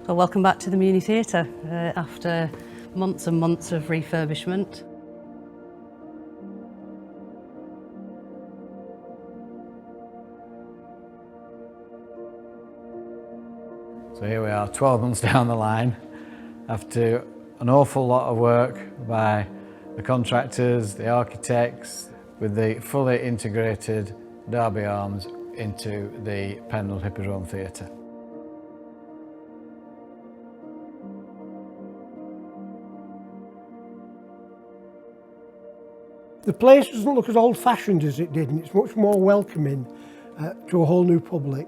Well, welcome back to the Muni Theatre after months and months of refurbishment. So here we are, 12 months down the line, after an awful lot of work by the contractors, the architects, with the fully integrated Derby Arms into the Pendle Hippodrome Theatre. The place doesn't look as old-fashioned as it did, and it's much more welcoming to a whole new public.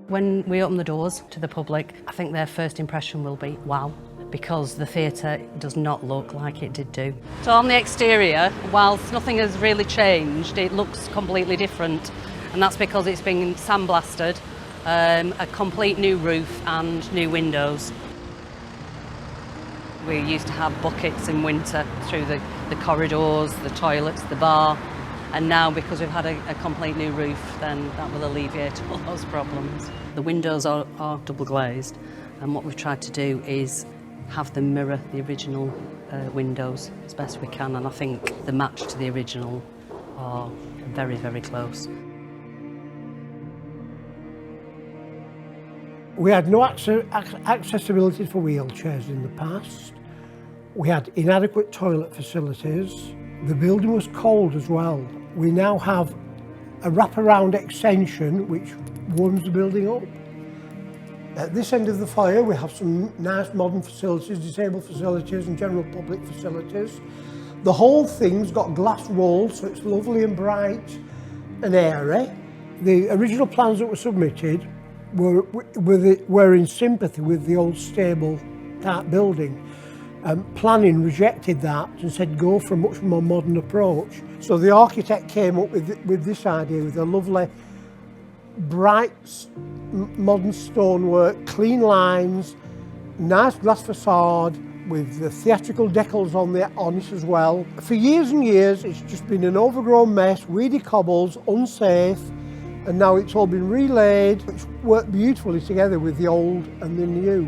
When we open the doors to the public, I think their first impression will be wow, because the theatre does not look like it did do. So on the exterior, whilst nothing has really changed, it looks completely different, and that's because it's been sandblasted, a complete new roof and new windows. We used to have buckets in winter through the corridors, the toilets, the bar, and now because we've had a complete new roof, then that will alleviate all those problems. The windows are double glazed, and what we've tried to do is have them mirror the original windows as best we can, and I think the match to the original are very, very close. We had no accessibility for wheelchairs in the past. We had inadequate toilet facilities. The building was cold as well. We now have a wraparound extension which warms the building up. At this end of the foyer we have some nice modern facilities, disabled facilities and general public facilities. The whole thing's got glass walls, so it's lovely and bright and airy. The original plans that were submitted were in sympathy with the old stable type building. Planning rejected that and said go for a much more modern approach. So the architect came up with this idea, with a lovely bright modern stonework, clean lines, nice glass facade with the theatrical decals on it as well. For years and years it's just been an overgrown mess, weedy cobbles, unsafe, and now it's all been relaid, which worked beautifully together with the old and the new.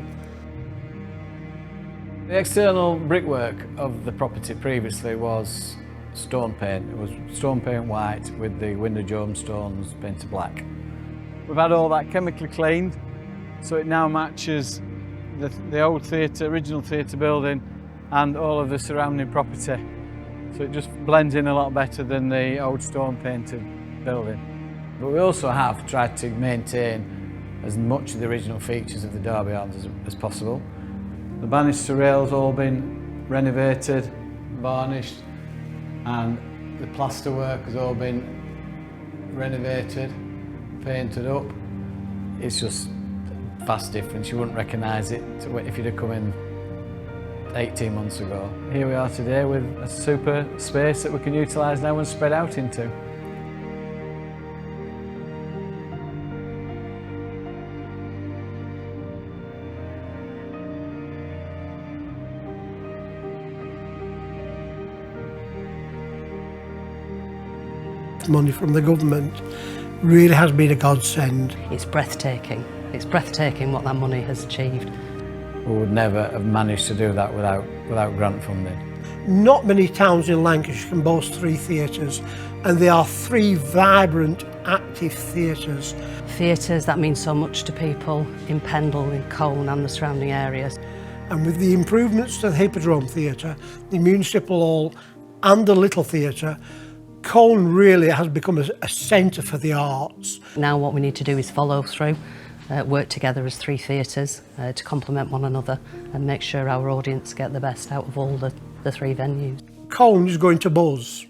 The external brickwork of the property previously was stone paint. It was stone paint white with the window dome stones painted black. We've had all that chemically cleaned, so it now matches the old theatre, original theatre building, and all of the surrounding property. So it just blends in a lot better than the old stone painted building. But we also have tried to maintain as much of the original features of the Derby Arms as possible. The banister rails all been renovated, varnished, and the plasterwork has all been renovated, painted up. It's just a vast difference. You wouldn't recognise it if you'd have come in 18 months ago. Here we are today with a super space that we can utilise now and spread out into. Money from the government really has been a godsend. It's breathtaking. It's breathtaking what that money has achieved. We would never have managed to do that without grant funding. Not many towns in Lancashire can boast 3 theatres, and they are 3 vibrant, active theatres. Theatres that mean so much to people in Pendle, in Colne and the surrounding areas. And with the improvements to the Hippodrome Theatre, the Municipal Hall and the Little Theatre, Colne really has become a centre for the arts. Now what we need to do is follow through, work together as 3 theatres to complement one another and make sure our audience get the best out of all the 3 venues. Colne is going to buzz.